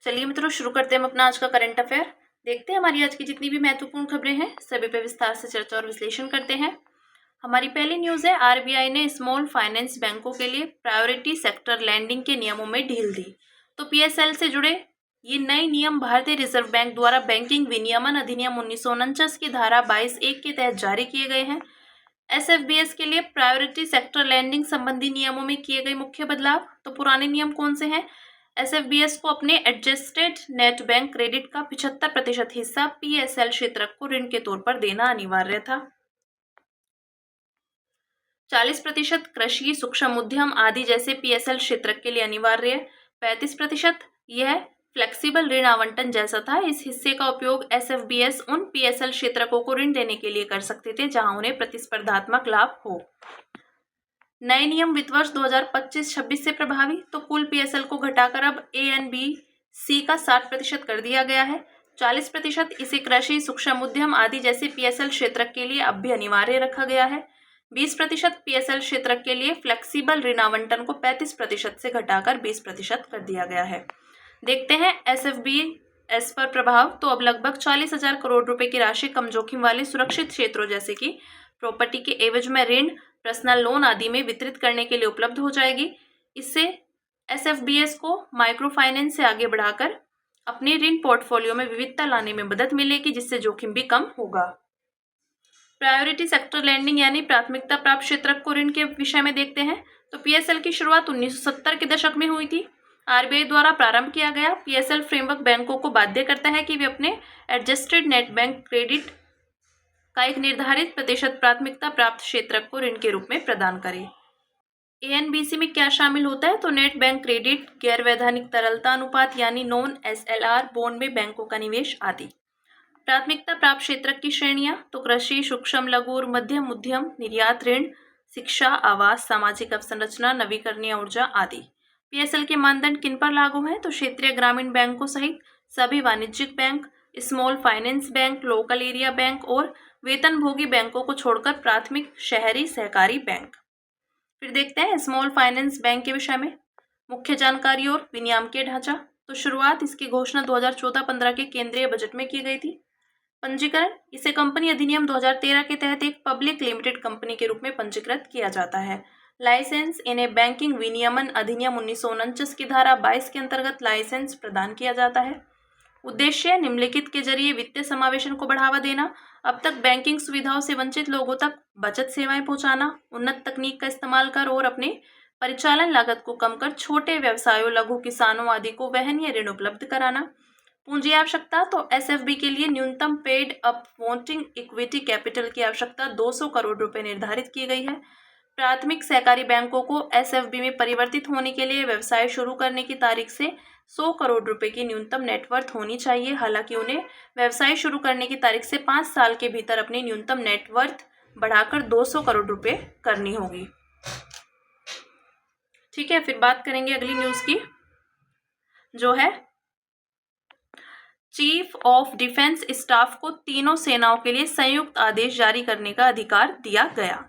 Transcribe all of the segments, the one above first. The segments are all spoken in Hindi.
चलिए मित्रों, शुरू करते हैं हम अपना आज का करंट अफेयर। देखते हैं हमारी आज की जितनी भी महत्वपूर्ण खबरें हैं सभी पे विस्तार से चर्चा और विश्लेषण करते हैं। हमारी पहली न्यूज है, आरबीआई ने स्मॉल फाइनेंस बैंकों के लिए प्रायोरिटी सेक्टर लैंडिंग के नियमों में ढील दी। तो पीएसएल से जुड़े ये नए नियम भारतीय रिजर्व बैंक द्वारा बैंकिंग विनियमन अधिनियम 1949 की धारा 22(1) के तहत जारी किए गए हैं। एसएफबीएस के लिए प्रायोरिटी सेक्टर लैंडिंग संबंधी नियमों में किए गए मुख्य बदलाव। तो पुराने नियम कौन से हैं? एसएफबीएस को अपने एडजस्टेड नेट बैंक क्रेडिट का 75% हिस्सा पीएसएल क्षेत्र को ऋण के तौर पर देना अनिवार्य था। 40% कृषि, सूक्ष्म उद्यम आदि जैसे पीएसएल क्षेत्र के लिए अनिवार्य। 35% यह फ्लेक्सिबल ऋण आवंटन जैसा था। इस हिस्से का उपयोग एसएफबीएस उन पीएसएल क्षेत्रकों को ऋण देने के लिए कर सकते थे जहां उन्हें प्रतिस्पर्धात्मक लाभ हो। नए नियम वित्त वर्ष 2025-26 से प्रभावी। तो कुल पीएसएल को घटाकर अब ए.एन.बी.सी का 60% कर दिया गया है। 40% इसे कृषि, सूक्ष्म उद्यम आदि जैसे पीएसएल क्षेत्र के लिए अब भी अनिवार्य रखा गया है। 20% पीएसएल क्षेत्र के लिए फ्लेक्सिबल ऋण आवंटन को 35% से घटाकर 20% कर दिया गया है। देखते हैं एसएफबीएस पर प्रभाव। तो अब लगभग 40,000 करोड़ रुपए की राशि कम जोखिम वाले सुरक्षित क्षेत्रों जैसे कि प्रॉपर्टी के एवज में ऋण, पर्सनल लोन आदि में वितरित करने के लिए उपलब्ध हो जाएगी। इससे एसएफबीएस को माइक्रो फाइनेंस से आगे बढ़ाकर अपने ऋण पोर्टफोलियो में विविधता लाने में मदद मिलेगी, जिससे जोखिम भी कम होगा। प्रायोरिटी सेक्टर लैंडिंग यानी प्राथमिकता प्राप्त क्षेत्र को ऋण के विषय में देखते हैं। तो पीएसएल की शुरुआत 1970 के दशक में हुई थी। आरबीआई द्वारा प्रारंभ किया गया पीएसएल फ्रेमवर्क बैंकों को बाध्य करता है कि वे अपने एडजस्टेड नेट बैंक क्रेडिट का एक निर्धारित प्रतिशत प्राथमिकता प्राप्त क्षेत्र को ऋण के रूप में प्रदान करें। एएनबीसी में क्या शामिल होता है? तो नेट बैंक क्रेडिट, गैर वैधानिक तरलता अनुपात यानी नॉन एसएलआर, बॉन्ड में बैंकों का निवेश आदि। प्राथमिकता प्राप्त क्षेत्र की श्रेणियां। तो कृषि, सूक्ष्म लघु और मध्यम उद्यम, निर्यात ऋण, शिक्षा, आवास, सामाजिक अवसंरचना, नवीकरणीय ऊर्जा आदि। पीएसएल के मानदंड किन पर लागू हैं? तो क्षेत्रीय ग्रामीण बैंकों सहित सभी वाणिज्यिक bank, small finance bank, local area bank और वेतनभोगी बैंकों को छोड़कर प्राथमिक शहरी सहकारी बैंक। फिर देखते हैं स्मॉल फाइनेंस बैंक के विषय में मुख्य जानकारी और विनियामकीय ढांचा। तो शुरुआत इसकी घोषणा 2014-15 के केंद्रीय बजट में की गई थी। पंजीकरण, इसे कंपनी अधिनियम 2013 के तहत एक पब्लिक लिमिटेड कंपनी के रूप में पंजीकृत किया जाता है। लाइसेंस, इन्हें बैंकिंग विनियमन अधिनियम 1949 की धारा 22 के अंतर्गत लाइसेंस प्रदान किया जाता है। उद्देश्य, निम्नलिखित के जरिए वित्तीय समावेशन को बढ़ावा देना, अब तक बैंकिंग सुविधाओं से वंचित लोगों तक बचत सेवाएं पहुंचाना, उन्नत तकनीक का इस्तेमाल कर और अपने परिचालन लागत को कम कर छोटे व्यवसायों, लघु किसानों आदि को वहनीय ऋण उपलब्ध कराना। पूंजी आवश्यकता, तो एसएफबी के लिए न्यूनतम paid up voting equity capital की आवश्यकता 200 करोड़ रुपए निर्धारित की गई है। प्राथमिक सहकारी बैंकों को एसएफबी में परिवर्तित होने के लिए व्यवसाय शुरू करने की तारीख से 100 करोड़ रुपए की न्यूनतम नेटवर्थ होनी चाहिए। हालांकि उन्हें व्यवसाय शुरू करने की तारीख से 5 साल के भीतर अपनी न्यूनतम नेटवर्थ बढ़ाकर 200 करोड़ रुपए करनी होगी। ठीक है, फिर बात करेंगे अगली न्यूज की, जो है चीफ ऑफ डिफेंस स्टाफ को तीनों सेनाओं के लिए संयुक्त आदेश जारी करने का अधिकार दिया गया।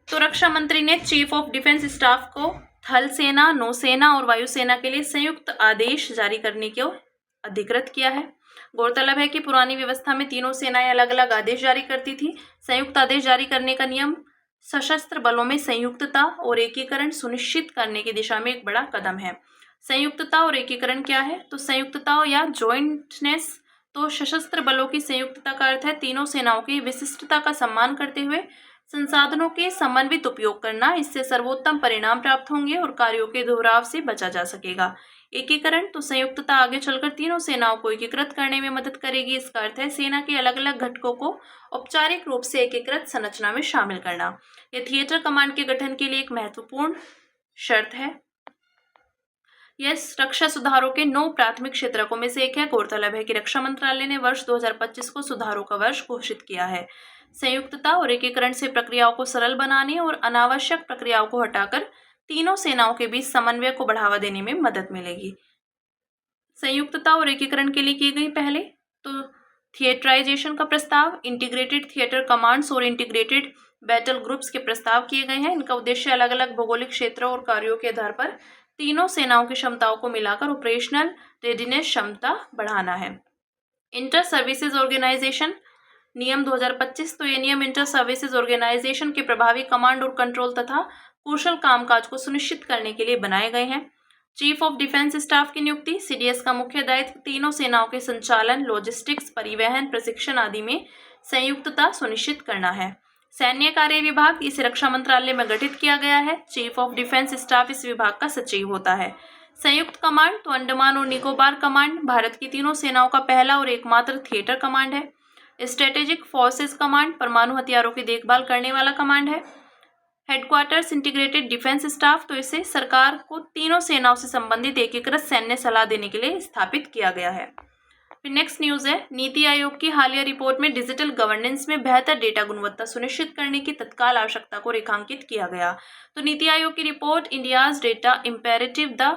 तो रक्षा मंत्री ने चीफ ऑफ डिफेंस स्टाफ को थल सेना, नौसेना और वायुसेना के लिए संयुक्त आदेश जारी करने को अधिकृत किया है। गौरतलब है कि पुरानी व्यवस्था में तीनों सेनाएं अलग अलग आदेश जारी करती थी। संयुक्त आदेश जारी करने का नियम सशस्त्र बलों में संयुक्तता और एकीकरण सुनिश्चित करने की दिशा में एक बड़ा कदम है। संयुक्तता और एकीकरण क्या है? तो संयुक्तता या जॉइंटनेस, तो सशस्त्र बलों की संयुक्तता का अर्थ है तीनों सेनाओं की विशिष्टता का सम्मान करते हुए संसाधनों के समन्वित उपयोग करना। इससे सर्वोत्तम परिणाम प्राप्त होंगे और कार्यों के दोहराव से बचा जा सकेगा। एकीकरण, तो संयुक्तता आगे चलकर तीनों सेनाओं को एकीकृत करने में मदद करेगी। इसका अर्थ है सेना के अलग अलग घटकों को औपचारिक रूप से एकीकृत संरचना में शामिल करना। यह थिएटर कमांड के गठन के लिए एक महत्वपूर्ण शर्त है। यह रक्षा सुधारों के 9 प्राथमिक क्षेत्रकों में से एक है। गौरतलब है कि रक्षा मंत्रालय ने वर्ष 2025 को सुधारों का वर्ष घोषित किया है। संयुक्तता और एकीकरण से प्रक्रियाओं को सरल बनाने और अनावश्यक प्रक्रियाओं को हटाकर तीनों सेनाओं के बीच समन्वय को बढ़ावा देने में मदद मिलेगी। संयुक्तता और एकीकरण के लिए की गई पहले तो थिएटराइजेशन का प्रस्ताव, इंटीग्रेटेड थिएटर कमांड्स और इंटीग्रेटेड बैटल ग्रुप्स के प्रस्ताव किए गए हैं। इनका उद्देश्य अलग अलग भौगोलिक क्षेत्रों और कार्यों के आधार पर तीनों सेनाओं की क्षमताओं को मिलाकर ऑपरेशनल रेडीनेस क्षमता बढ़ाना है। इंटर सर्विसेज ऑर्गेनाइजेशन नियम 2025। तो ये नियम इंटर सर्विसेज ऑर्गेनाइजेशन के प्रभावी कमांड और कंट्रोल तथा कुशल कामकाज को सुनिश्चित करने के लिए बनाए गए हैं। चीफ ऑफ डिफेंस स्टाफ की नियुक्ति। सीडीएस का मुख्य दायित्व तीनों सेनाओं के संचालन, लॉजिस्टिक्स, परिवहन, प्रशिक्षण आदि में संयुक्तता सुनिश्चित करना है। सैन्य कार्य विभाग इसे रक्षा मंत्रालय में गठित किया गया है। चीफ ऑफ डिफेंस स्टाफ इस विभाग का सचिव होता है। संयुक्त कमांड तो अंडमान और निकोबार कमांड भारत की तीनों सेनाओं का पहला और एकमात्र थिएटर कमांड है। स्ट्रेटेजिक फोर्सेस कमांड परमाणु हथियारों की देखभाल करने वाला कमांड है। हेडक्वार्टर्स इंटीग्रेटेड डिफेंस स्टाफ तो इसे सरकार को तीनों सेनाओं से संबंधित एकीकृत सैन्य सलाह देने के लिए स्थापित किया गया है। फिर नेक्स्ट न्यूज है, नीति आयोग की हालिया रिपोर्ट में डिजिटल गवर्नेंस में बेहतर डेटा गुणवत्ता सुनिश्चित करने की तत्काल आवश्यकता को रेखांकित किया गया। तो नीति आयोग की report India's data imperative the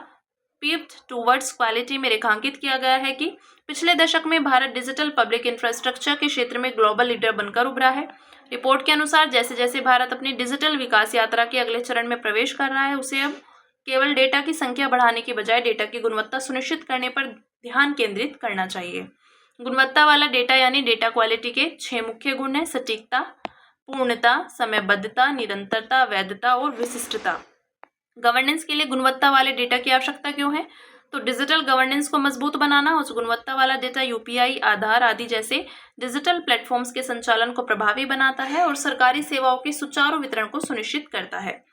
pivot towards quality में रेखांकित किया गया है कि पिछले दशक में भारत डिजिटल पब्लिक इंफ्रास्ट्रक्चर के क्षेत्र में ग्लोबल लीडर बनकर उभरा है। रिपोर्ट के अनुसार जैसे जैसे भारत अपनी डिजिटल विकास यात्रा के अगले चरण में प्रवेश कर रहा है, उसे अब केवल डेटा की संख्या बढ़ाने की बजाय डेटा की गुणवत्ता सुनिश्चित करने पर ध्यान केंद्रित करना चाहिए। गुणवत्ता वाला डेटा यानी डेटा क्वालिटी के 6 मुख्य गुण हैं: सटीकता, पूर्णता, समयबद्धता, निरंतरता, वैधता और विशिष्टता। गवर्नेंस के लिए गुणवत्ता वाले डेटा की आवश्यकता क्यों है? तो डिजिटल गवर्नेंस को मजबूत बनाना उस गुणवत्ता वाला डेटा यूपीआई, आधार आदि जैसे डिजिटल प्लेटफॉर्म्स के संचालन को प्रभावी बनाता है और सरकारी सेवाओं के सुचारू वितरण को सुनिश्चित करता है।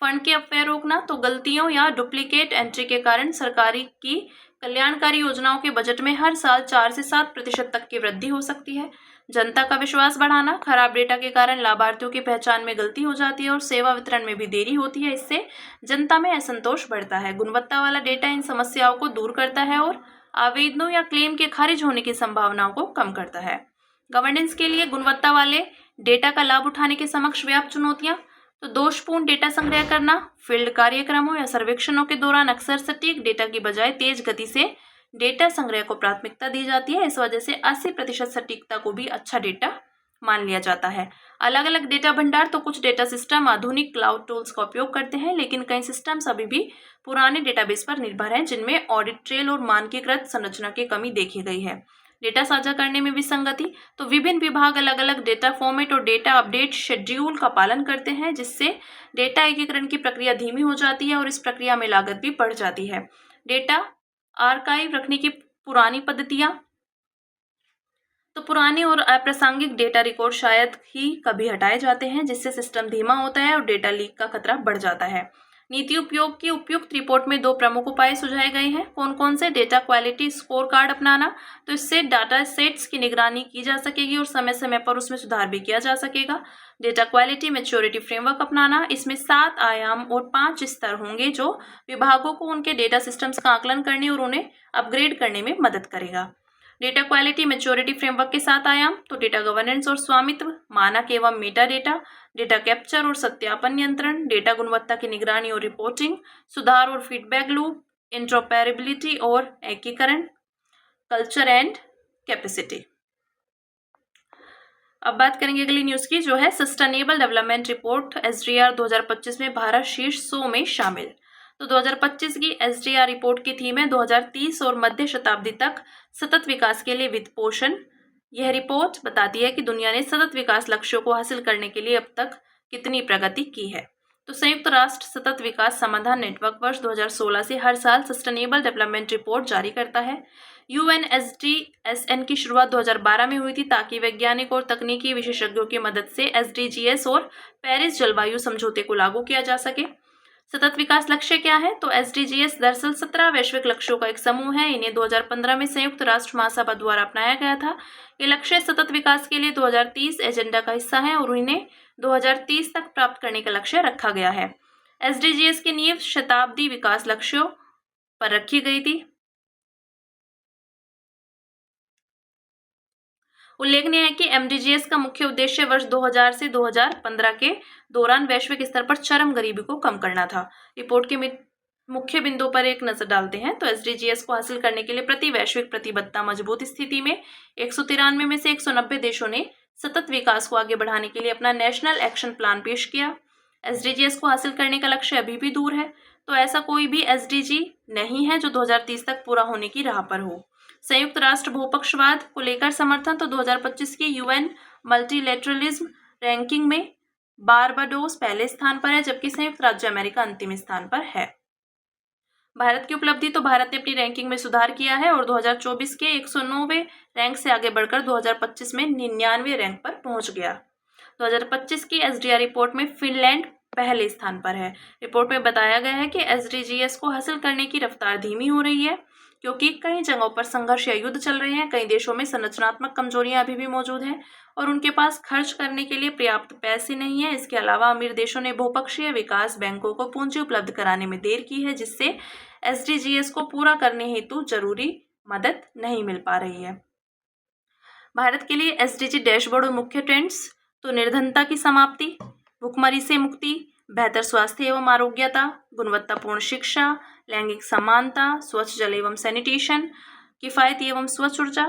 फंड के अपव्यय रोकना तो गलतियों या डुप्लीकेट एंट्री के कारण सरकारी की कल्याणकारी योजनाओं के बजट में हर साल 4 से 7% तक की वृद्धि हो सकती है। जनता का विश्वास बढ़ाना, खराब डेटा के कारण लाभार्थियों की पहचान में गलती हो जाती है और सेवा वितरण में भी देरी होती है, इससे जनता में असंतोष बढ़ता है। गुणवत्ता वाला डेटा इन समस्याओं को दूर करता है और आवेदनों या क्लेम के खारिज होने की संभावनाओं को कम करता है। गवर्नेंस के लिए गुणवत्ता वाले डेटा का लाभ उठाने के समक्ष व्याप्त चुनौतियां तो दोषपूर्ण डेटा संग्रह करना, फील्ड कार्यक्रमों या सर्वेक्षणों के दौरान अक्सर सटीक डेटा की बजाय तेज गति से डेटा संग्रह को प्राथमिकता दी जाती है। इस वजह से 80% सटीकता को भी अच्छा डेटा मान लिया जाता है। अलग अलग डेटा भंडार तो कुछ डेटा सिस्टम आधुनिक क्लाउड टूल्स का उपयोग करते हैं, लेकिन कई सिस्टम्स अभी भी पुराने डेटाबेस पर निर्भर हैं, जिनमें ऑडिट ट्रेल और मानकीकृत संरचना की कमी देखी गई है। डेटा साझा करने में विसंगति तो विभिन्न विभाग अलग अलग डेटा फॉर्मेट और डेटा अपडेट शेड्यूल का पालन करते हैं, जिससे डेटा एकीकरण की प्रक्रिया धीमी हो जाती है और इस प्रक्रिया में लागत भी बढ़ जाती है। डेटा आर्काइव रखने की पुरानी पद्धतियां तो पुराने और अप्रासंगिक डेटा रिकॉर्ड शायद ही कभी हटाए जाते हैं, जिससे सिस्टम धीमा होता है और डेटा लीक का खतरा बढ़ जाता है। नीति उपयोग की उपयुक्त रिपोर्ट में 2 प्रमुख उपाय सुझाए गए हैं। कौन कौन से? डेटा क्वालिटी स्कोर कार्ड अपनाना, तो इससे डाटा सेट्स की निगरानी की जा सकेगी और समय समय पर उसमें सुधार भी किया जा सकेगा। डेटा क्वालिटी मैच्योरिटी फ्रेमवर्क अपनाना, इसमें 7 आयाम और 5 स्तर होंगे जो विभागों को उनके डेटा सिस्टम्स का आकलन करने और उन्हें अपग्रेड करने में मदद करेगा। डेटा क्वालिटी मैच्योरिटी फ्रेमवर्क के 7 आयाम तो डेटा गवर्नेंस और स्वामित्व, मानक एवं मेटा डेटा, डेटा कैप्चर और सत्यापन नियंत्रण, डेटा गुणवत्ता की निगरानी और रिपोर्टिंग, सुधार और फीडबैक लूप, इंटरऑपरेबिलिटी और एकीकरण, कल्चर एंड कैपेसिटी। अब बात करेंगे अगली न्यूज की, जो है सस्टेनेबल डेवलपमेंट रिपोर्ट SDR 2025 में भारत शीर्ष 100 में शामिल। तो 2025 की SDR रिपोर्ट की थीम है 2030 और मध्य शताब्दी तक सतत विकास के लिए वित्त पोषण। यह रिपोर्ट बताती है कि दुनिया ने सतत विकास लक्ष्यों को हासिल करने के लिए अब तक कितनी प्रगति की है। तो संयुक्त राष्ट्र सतत विकास समाधान नेटवर्क वर्ष 2016 से हर साल सस्टेनेबल डेवलपमेंट रिपोर्ट जारी करता है। UNSDSN की शुरुआत 2012 में हुई थी ताकि वैज्ञानिक और तकनीकी विशेषज्ञों की मदद से SDGs और पेरिस जलवायु समझौते को लागू किया जा सके। सतत विकास लक्ष्य क्या है? तो SDGs दरअसल 17 वैश्विक लक्ष्यों का एक समूह है। इन्हें 2015 में संयुक्त राष्ट्र महासभा द्वारा अपनाया गया था। ये लक्ष्य सतत विकास के लिए 2030 एजेंडा का हिस्सा है और इन्हें 2030 तक प्राप्त करने का लक्ष्य रखा गया है। SDGs की नींव शताब्दी विकास लक्ष्यों पर रखी गई थी। उल्लेखनीय है कि MDGs का मुख्य उद्देश्य वर्ष 2000 से 2015 के दौरान वैश्विक स्तर पर चरम गरीबी को कम करना था। रिपोर्ट के मुख्य बिंदुओं पर एक नजर डालते हैं तो SDGs को हासिल करने के लिए प्रति वैश्विक प्रतिबद्धता मजबूत स्थिति में 193 में से 190 देशों ने सतत विकास को आगे बढ़ाने के लिए अपना नेशनल एक्शन प्लान पेश किया। SDGs को हासिल करने का लक्ष्य अभी भी दूर है। तो ऐसा कोई भी एसडीजी नहीं है जो 2030 तक पूरा होने की राह पर हो। संयुक्त राष्ट्र बहुपक्षवाद को लेकर समर्थन, तो 2025 की यूएन मल्टीलेटरलिज्म रैंकिंग में बारबाडोस पहले स्थान पर है, जबकि संयुक्त राज्य अमेरिका अंतिम स्थान पर है। भारत की उपलब्धि, तो भारत ने अपनी रैंकिंग में सुधार किया है और 2024 के 109वें रैंक से आगे बढ़कर 2025 में 99वें रैंक पर पहुंच गया। 2025 की एसडीआर रिपोर्ट में फिनलैंड पहले स्थान पर है। रिपोर्ट में बताया गया है कि एसडीजीएस को हासिल करने की रफ्तार धीमी हो रही है क्योंकि कई जगहों पर संघर्ष या युद्ध चल रहे हैं। कई देशों में संरचनात्मक कमजोरियां अभी भी मौजूद हैं और उनके पास खर्च करने के लिए पर्याप्त पैसे नहीं है। इसके अलावा अमीर देशों ने बहुपक्षीय विकास बैंकों को पूंजी उपलब्ध कराने में देर की है, जिससे एसडीजीएस को पूरा करने हेतु जरूरी मदद नहीं मिल पा रही है। भारत के लिए एसडीजी डैशबोर्ड और मुख्य ट्रेंड्स, तो निर्धनता की समाप्ति, भुखमरी से मुक्ति, बेहतर स्वास्थ्य एवं आरोग्यता, गुणवत्तापूर्ण शिक्षा, लैंगिक समानता, स्वच्छ जल एवं सैनिटेशन, किफायती एवं स्वच्छ ऊर्जा,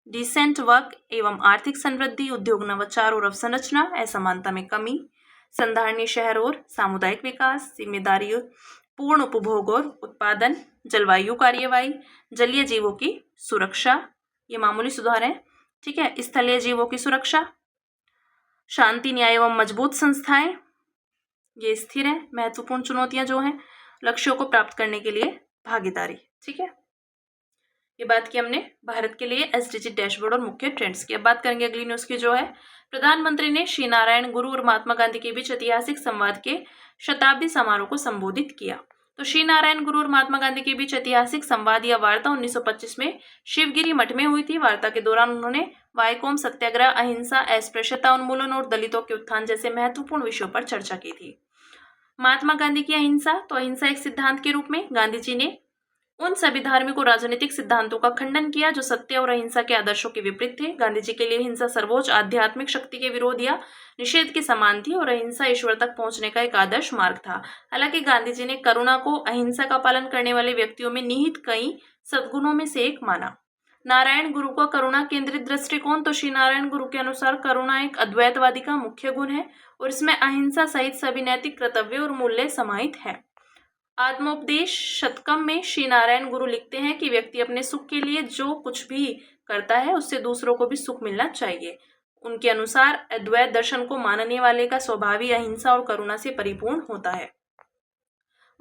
डिसेंट वर्क एवं आर्थिक समृद्धि, उद्योग नवाचार और अवसंरचना, असमानता में कमी, संधारणीय शहर और सामुदायिक विकास, जिम्मेदारी पूर्ण उपभोग और उत्पादन, जलवायु कार्यवाही, जलीय जीवों की सुरक्षा, ये मामूली सुधार है, ठीक है। स्थलीय जीवों की सुरक्षा, शांति, न्याय एवं मजबूत संस्थाएं, ये स्थिर है। महत्वपूर्ण चुनौतियां जो हैं, लक्ष्यों को प्राप्त करने के लिए भागीदारी, ठीक है। ये बात की हमने भारत के लिए एसडीजी डैशबोर्ड और मुख्य ट्रेंड्स की। अब बात करेंगे अगली न्यूज की, जो है प्रधानमंत्री ने श्री नारायण गुरु और महात्मा गांधी के बीच ऐतिहासिक संवाद के शताब्दी समारोह को संबोधित किया। तो श्री नारायण गुरु और महात्मा गांधी के बीच ऐतिहासिक संवाद या वार्ता 1925 में शिवगिरी मठ में हुई थी। वार्ता के दौरान उन्होंने वाईकोम सत्याग्रह, अहिंसा, अस्पृश्यता उन्मूलन और दलितों के उत्थान जैसे महत्वपूर्ण विषयों पर चर्चा की थी। महात्मा गांधी की अहिंसा, तो अहिंसा एक सिद्धांत के रूप में गांधी जी ने उन सभी धार्मिक और राजनीतिक सिद्धांतों का खंडन किया जो सत्य और अहिंसा के आदर्शों के विपरीत थे। गांधी जी के लिए हिंसा सर्वोच्च आध्यात्मिक शक्ति के विरोध या निषेध के समान थी और अहिंसा ईश्वर तक पहुंचने का एक आदर्श मार्ग था। हालांकि गांधी जी ने करुणा को अहिंसा का पालन करने वाले व्यक्तियों में निहित कई सद्गुणों में से एक माना। नारायण गुरु का करुणा केंद्रित दृष्टिकोण, तो श्री नारायण गुरु के अनुसार करुणा एक अद्वैतवादी का मुख्य गुण है और इसमें अहिंसा सहित सभी नैतिक कर्तव्य और मूल्य समाहित है। आत्मोपदेश शतकम में श्री नारायण गुरु लिखते हैं कि व्यक्ति अपने सुख के लिए जो कुछ भी करता है उससे दूसरों को भी सुख मिलना चाहिए। उनके अनुसार अद्वैत दर्शन को मानने वाले का स्वभाव ही अहिंसा और करुणा से परिपूर्ण होता है।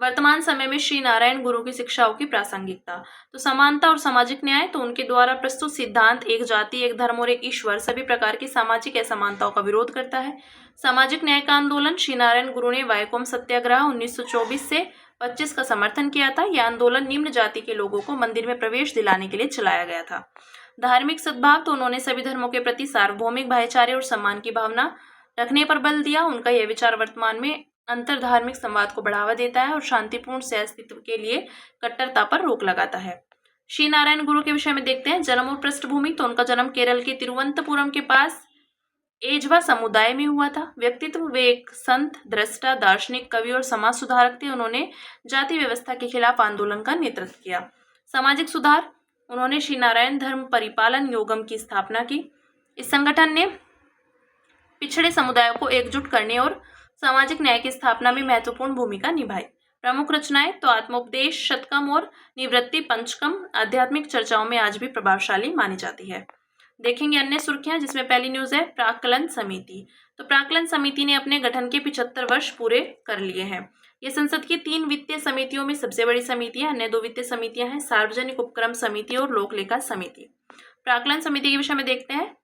वर्तमान समय में श्री नारायण गुरु की शिक्षाओं की प्रासंगिकता, तो समानता और सामाजिक न्याय, तो उनके द्वारा प्रस्तुत सिद्धांत एक जाति, एक धर्म और एक ईश्वर सभी प्रकार की सामाजिक असमानताओं का विरोध करता है। सामाजिक न्याय का आंदोलन, श्री नारायण गुरु ने वाईकोम सत्याग्रह 1924 से 25 का समर्थन किया था। यह आंदोलन निम्न जाति के लोगों को मंदिर में प्रवेश दिलाने के लिए चलाया गया था। धार्मिक सद्भाव, तो उन्होंने सभी धर्मों के प्रति सार्वभौमिक भाईचारे और सम्मान की भावना रखने पर बल दिया। उनका यह विचार वर्तमान में अंतर धार्मिक संवाद को बढ़ावा देता है और शांतिपूर्ण सहअस्तित्व के लिए कट्टरता पर रोक लगाता है। श्री नारायण गुरु के विषय में देखते हैं। जन्म और पृष्ठभूमि, तो उनका जन्म केरल के तिरुवनंतपुरम के पास एजवा समुदाय में हुआ था। व्यक्तित्व, वे एक संत, दृष्टा, दार्शनिक, कवि और समाज सुधारक थे। उन्होंने जाति व्यवस्था के खिलाफ आंदोलन का नेतृत्व किया। सामाजिक सुधार, उन्होंने श्री नारायण धर्म परिपालन योगम की स्थापना की। इस संगठन ने पिछड़े समुदायों को एकजुट करने और सामाजिक न्याय की स्थापना में महत्वपूर्ण भूमिका निभाई। प्रमुख रचनाएं, तो आत्मोपदेश शतकम और निवृत्ति पंचकम आध्यात्मिक चर्चाओं में आज भी प्रभावशाली मानी जाती है। देखेंगे अन्य सुर्खियां, जिसमें पहली न्यूज है प्राक्कलन समिति। तो प्राक्कलन समिति ने अपने गठन के 75 वर्ष पूरे कर लिए हैं। ये संसद की 3 वित्तीय समितियों में सबसे बड़ी समिति है। अन्य 2 वित्तीय समितियां हैं सार्वजनिक उपक्रम समिति और लोक लेखा समिति। प्राक्कलन समिति के विषय में देखते हैं।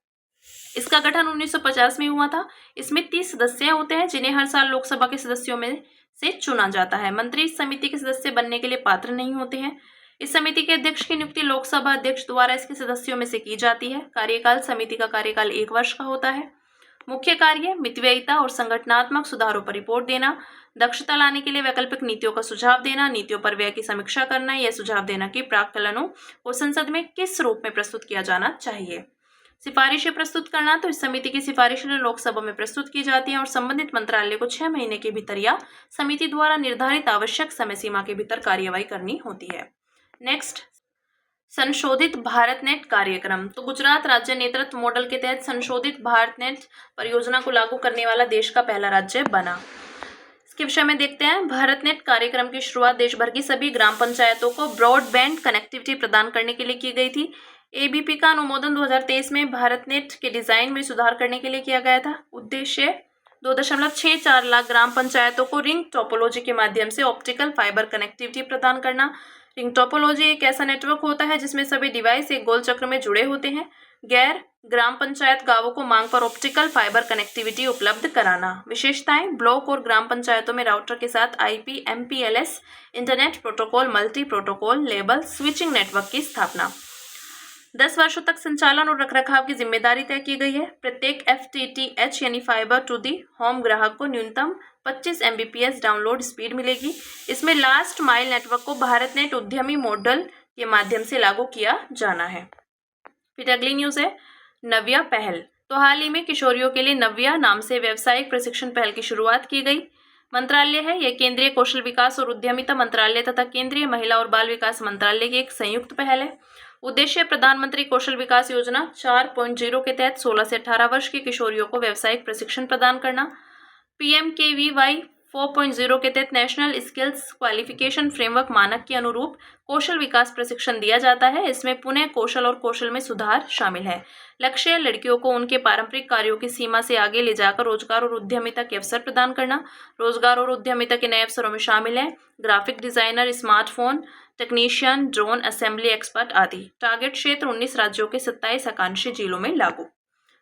इसका गठन 1950 में हुआ था। इसमें 30 सदस्य होते हैं जिन्हें हर साल लोकसभा के सदस्यों में से चुना जाता है। मंत्री इस समिति के सदस्य बनने के लिए पात्र नहीं होते हैं। इस समिति के अध्यक्ष की नियुक्ति लोकसभा अध्यक्ष द्वारा इसके सदस्यों में से की जाती है। कार्यकाल, समिति का कार्यकाल 1 वर्ष का होता है। मुख्य कार्य, मितव्ययिता और संगठनात्मक सुधारों पर रिपोर्ट देना, दक्षता लाने के लिए वैकल्पिक नीतियों का सुझाव देना, नीतियों पर व्यय की समीक्षा करना, यह सुझाव देना कि प्राक्कलनों को संसद में किस रूप में प्रस्तुत किया जाना चाहिए। सिफारिशें प्रस्तुत करना, तो इस समिति की सिफारिशें लोकसभा में प्रस्तुत की जाती हैं और संबंधित मंत्रालय को 6 महीने के भीतर या समिति द्वारा निर्धारित आवश्यक समय सीमा के भीतर कार्यवाही करनी होती है। नेक्स्ट, संशोधित भारतनेट कार्यक्रम। तो गुजरात राज्य नेतृत्व मॉडल के तहत संशोधित भारतनेट परियोजना को लागू करने वाला देश का पहला राज्य बना। इसके विषय में देखते हैं। भारत नेट कार्यक्रम की शुरुआत देश भर की सभी ग्राम पंचायतों को ब्रॉडबैंड कनेक्टिविटी प्रदान करने के लिए की गई थी। एबीपी का अनुमोदन 2023 में भारत नेट के डिजाइन में सुधार करने के लिए किया गया था। उद्देश्य 2.64 लाख ग्राम पंचायतों को रिंग टोपोलॉजी के माध्यम से ऑप्टिकल फाइबर कनेक्टिविटी प्रदान करना। रिंग टोपोलॉजी एक ऐसा नेटवर्क होता है जिसमें सभी डिवाइस एक गोल चक्र में जुड़े होते हैं। गैर ग्राम पंचायत गांवों को मांग पर ऑप्टिकल फाइबर कनेक्टिविटी उपलब्ध कराना। विशेषताएं, ब्लॉक और ग्राम पंचायतों में राउटर के साथ IP MPLS internet protocol multi protocol label switching network की स्थापना। 10 वर्षों तक संचालन और रखरखाव की जिम्मेदारी तय की गई है। प्रत्येक FTTH यानी फाइबर टू दी होम ग्राहक को न्यूनतम 25 Mbps डाउनलोड स्पीड मिलेगी। इसमें लास्ट माइल नेटवर्क को भारत नेट उद्यमी मॉडल के माध्यम से लागू किया जाना है। फिर अगली न्यूज़ है नव्या पहल। तो हाल ही में किशोरियों के लिए नव्या नाम से व्यावसायिक प्रशिक्षण पहल की शुरुआत की गई। मंत्रालय है यह केंद्रीय कौशल विकास और उद्यमिता मंत्रालय तथा केंद्रीय महिला और बाल विकास मंत्रालय की एक संयुक्त पहल है। उद्देश्य प्रधानमंत्री कौशल विकास योजना 4.0 के तहत 16 से 18 वर्ष के किशोरियों को व्यावसायिक प्रशिक्षण प्रदान करना। PMKVY 4.0 के तहत नेशनल स्किल्स क्वालिफिकेशन फ्रेमवर्क मानक के अनुरूप कौशल विकास प्रशिक्षण दिया जाता है। इसमें पुनः कौशल और कौशल में सुधार शामिल है। लक्ष्य लड़कियों को उनके पारंपरिक कार्यों की सीमा से आगे ले जाकर रोजगार और उद्यमिता के अवसर प्रदान करना। रोजगार और उद्यमिता के नए अवसरों में शामिल है graphic designer, smartphone technician, drone assembly expert आदि। टारगेट क्षेत्र 19 राज्यों के 27 आकांक्षी जिलों में लागू।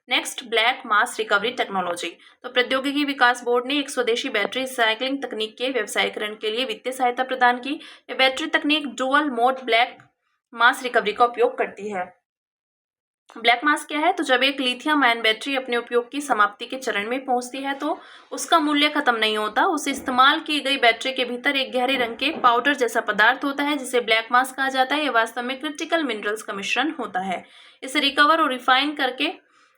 नेक्स्ट, ब्लैक मास रिकवरी टेक्नोलॉजी। तो प्रौद्योगिकी विकास बोर्ड ने एक स्वदेशी बैटरी रिसाइक्लिंग तकनीक के व्यवसायीकरण के लिए वित्तीय सहायता प्रदान की। यह बैटरी तकनीक डुअल मोड ब्लैक मास रिकवरी का उपयोग करती है। ब्लैक मास क्या है? तो जब एक लिथियम आयन बैटरी अपने उपयोग की समाप्ति के चरण में पहुंचती है तो उसका मूल्य खत्म नहीं होता। उस इस्तेमाल की गई बैटरी के भीतर एक गहरे रंग के पाउडर जैसा पदार्थ होता है जिसे ब्लैक मास कहा जाता है। यह वास्तव में क्रिटिकल मिनरल्स का मिश्रण होता है। इसे रिकवर और रिफाइन करके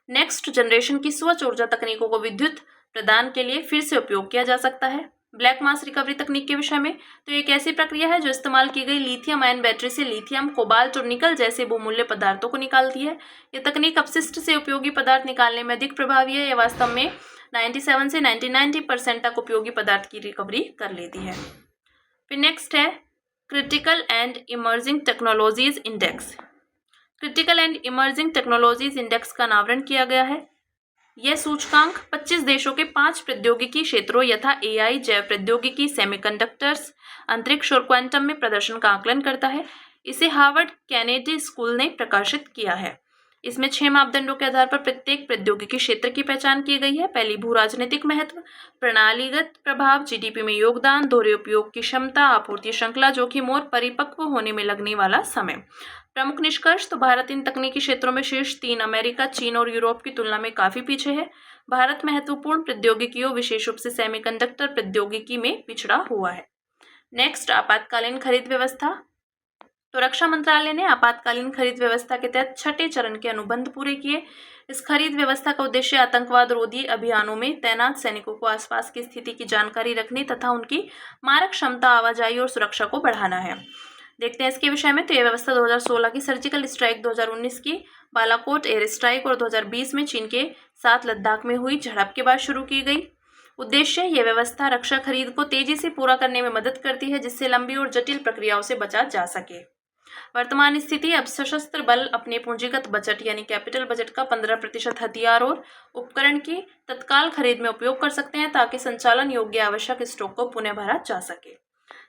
नेक्स्ट जनरेशन की स्वच्छ ऊर्जा तकनीकों को विद्युत प्रदान के लिए फिर से उपयोग किया जा सकता है। ब्लैक मास रिकवरी तकनीक के विषय में, तो एक ऐसी प्रक्रिया है जो इस्तेमाल की गई लिथियम आयन बैटरी से लिथियम, कोबाल्ट और निकल जैसे बहुमूल्य पदार्थों को निकालती है। यह तकनीक अपशिष्ट से उपयोगी पदार्थ निकालने में अधिक प्रभावी है। यह वास्तव में 97 से 90% तक उपयोगी पदार्थ की रिकवरी कर लेती है। फिर नेक्स्ट है critical and emerging technologies index. Critical and emerging technologies index का अनावरण किया गया है। यह सूचकांक 25 देशों के 5 प्रौद्योगिकी क्षेत्रों यथा AI, जैव प्रौद्योगिकी, सेमीकंडक्टर्स, अंतरिक्ष और क्वांटम में प्रदर्शन का आकलन करता है। इसे हार्वर्ड केनेडी स्कूल ने प्रकाशित किया है। इसमें 6 मापदंडों के आधार पर प्रत्येक प्रौद्योगिकी क्षेत्र की पहचान की गई है। पहली, भू राजनीतिक महत्व, प्रणालीगत प्रभाव, GDP में योगदान, दोहरे उपयोग की क्षमता, आपूर्ति श्रृंखला जोखिम और परिपक्व होने में लगने वाला समय। प्रमुख निष्कर्ष, तो भारत इन तकनीकी क्षेत्रों में शीर्ष 3 अमेरिका, चीन और यूरोप की तुलना में काफी पीछे है। भारत महत्वपूर्ण प्रौद्योगिकियों विशेष रूप से सेमीकंडक्टर प्रौद्योगिकी में पिछड़ा हुआ है। नेक्स्ट, आपातकालीन खरीद व्यवस्था। तो रक्षा मंत्रालय ने आपातकालीन खरीद व्यवस्था के तहत 6ठे चरण के अनुबंध पूरे किए। इस खरीद व्यवस्था का उद्देश्य आतंकवाद रोधी अभियानों में तैनात सैनिकों को आसपास की स्थिति की जानकारी रखने तथा उनकी मारक क्षमता, आवाजाही और सुरक्षा को बढ़ाना है। देखते हैं इसके विषय में। तो यह व्यवस्था 2016 की सर्जिकल स्ट्राइक, 2019 की बालाकोट एयर स्ट्राइक और 2020 में चीन के साथ लद्दाख में हुई झड़प के बाद शुरू की गई। उद्देश्य, यह व्यवस्था रक्षा खरीद को तेजी से पूरा करने में मदद करती है जिससे लंबी और जटिल प्रक्रियाओं से बचा जा सके। वर्तमान स्थिति, अब सशस्त्र बल अपने पूंजीगत बजट यानी कैपिटल बजट का 15% हथियार और उपकरण की तत्काल खरीद में उपयोग कर सकते हैं ताकि संचालन योग्य आवश्यक स्टॉक को पुनः भरा जा सके।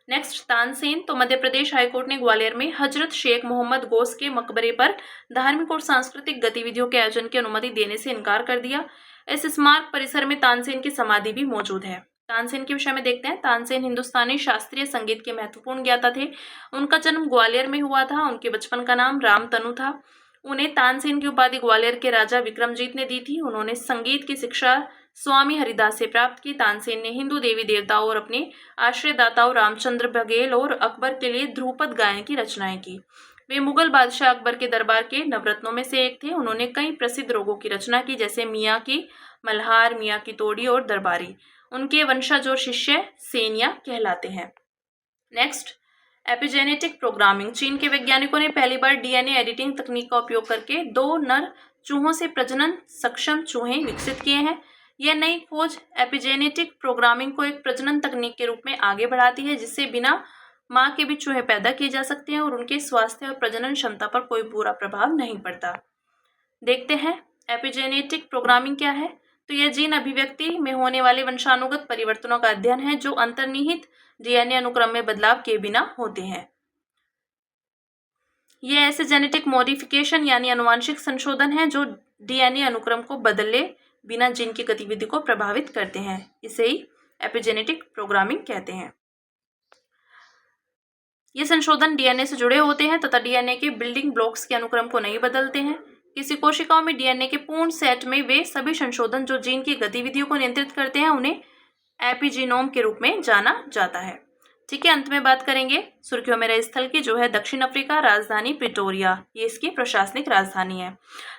नेक्स्ट, तानसेन। तो मध्य प्रदेश हाईकोर्ट ने ग्वालियर में हजरत शेख मोहम्मद गौस के मकबरे पर धार्मिक और सांस्कृतिक गतिविधियों के आयोजन की अनुमति देने से इनकार कर दिया। इस स्मारक परिसर में तानसेन की समाधि भी मौजूद है। तानसेन के विषय में देखते हैं। तानसेन हिंदुस्तानी शास्त्रीय संगीत के महत्वपूर्ण ज्ञाता थे। उनका जन्म ग्वालियर में हुआ था। उनके बचपन का नाम रामतनु था। उन्हें तानसेन की उपाधि ग्वालियर के राजा विक्रमजीत ने दी थी। उन्होंने संगीत की शिक्षा स्वामी हरिदास से प्राप्त की। तानसेन ने हिंदू देवी देवताओं और अपने आश्रयदाताओं रामचंद्र बघेल और अकबर के लिए ध्रुपद गायन की रचनाएं की। वे मुगल बादशाह अकबर के दरबार के नवरत्नों में से एक थे। उन्होंने कई प्रसिद्ध रोगों की रचना की जैसे मियाँ की मल्हार, मियाँ की तोड़ी और दरबारी। उनके वंशज और शिष्य सेनिया कहलाते हैं। Next, epigenetic programming. चीन के वैज्ञानिकों ने पहली बार DNA एडिटिंग तकनीक का उपयोग करके 2 नर चूहों से प्रजनन सक्षम चूहे विकसित किए हैं। यह नई खोज एपिजेनेटिक प्रोग्रामिंग को एक प्रजनन तकनीक के रूप में आगे बढ़ाती है, जिससे बिना माँ के भी चूहे पैदा किए जा सकते हैं और उनके स्वास्थ्य और प्रजनन क्षमता पर कोई बुरा प्रभाव नहीं पड़ता। देखते हैं एपिजेनेटिक प्रोग्रामिंग क्या है। तो यह जीन अभिव्यक्ति में होने वाले वंशानुगत परिवर्तनों का अध्ययन है जो अंतर्निहित डीएनए अनुक्रम में बदलाव के बिना होते हैं। ये ऐसे जेनेटिक मॉडिफिकेशन यानी आनुवंशिक संशोधन है जो डीएनए अनुक्रम को बदले बिना जीन की गतिविधि को प्रभावित करते हैं। इसे ही एपिजेनेटिक प्रोग्रामिंग कहते हैं। ये संशोधन डीएनए से जुड़े होते हैं तथा डीएनए के बिल्डिंग ब्लॉक्स के अनुक्रम को नहीं बदलते हैं। किसी कोशिकाओं में डीएनए के पूर्ण सेट में वे सभी संशोधन जो जीन की गतिविधियों को नियंत्रित करते हैं उन्हें एपिजीनोम के रूप में जाना जाता है। ठीक है, अंत में बात करेंगे सुर्खियों में रहे स्थल की, जो है दक्षिण अफ्रीका, राजधानी प्रिटोरिया, ये इसकी प्रशासनिक राजधानी है।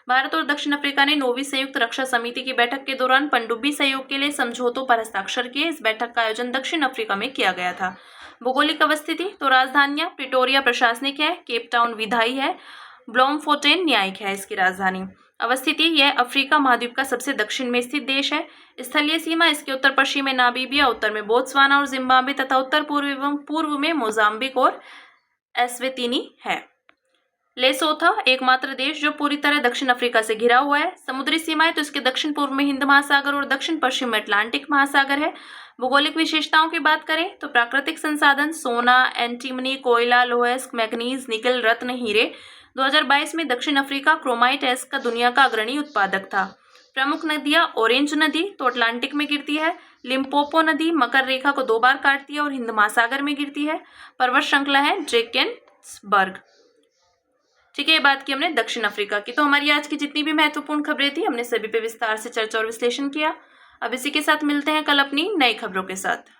भारत और दक्षिण अफ्रीका ने 9वीं संयुक्त रक्षा समिति की बैठक के दौरान पनडुब्बी सहयोग के लिए समझौतों पर हस्ताक्षर किए। इस बैठक का आयोजन दक्षिण अफ्रीका में किया गया था। भौगोलिक अवस्थिति तो राजधानियां प्रिटोरिया प्रशासनिक है, केप टाउन विधायी है, ब्लॉमफोटेन न्यायिक है इसकी राजधानी। अवस्थिति यह अफ्रीका महाद्वीप का सबसे दक्षिण में स्थित देश है। स्थलीय सीमा इसके उत्तर पश्चिम में नामीबिया, उत्तर में बोत्सवाना और जिम्बाब्वे तथा उत्तर पूर्व एवं पूर्व में मोजाम्बिक और एस्वेतिनी है। लेसोथो एकमात्र देश जो पूरी तरह दक्षिण अफ्रीका से घिरा हुआ है। समुद्री सीमाएं तो इसके दक्षिण पूर्व में हिंद महासागर और दक्षिण पश्चिम में अटलांटिक महासागर है। भौगोलिक विशेषताओं की बात करें तो प्राकृतिक संसाधन सोना, एंटीमनी, कोयला, लोहेस्क, मैग्नीज, निकल, रत्न, हीरे। 2022 में दक्षिण अफ्रीका क्रोमाइट एस का दुनिया का अग्रणी उत्पादक था। प्रमुख नदियां ऑरेंज नदी तो अटलांटिक में गिरती है, लिम्पोपो नदी मकर रेखा को 2 बार काटती है और हिंद महासागर में गिरती है। पर्वत श्रृंखला है ड्रेकेंसबर्ग। ठीक है, ये बात की हमने दक्षिण अफ्रीका की। तो हमारी आज की जितनी भी महत्वपूर्ण खबरें थी हमने सभी पे विस्तार से चर्चा और विश्लेषण किया। अब इसी के साथ मिलते हैं कल अपनी नई खबरों के साथ।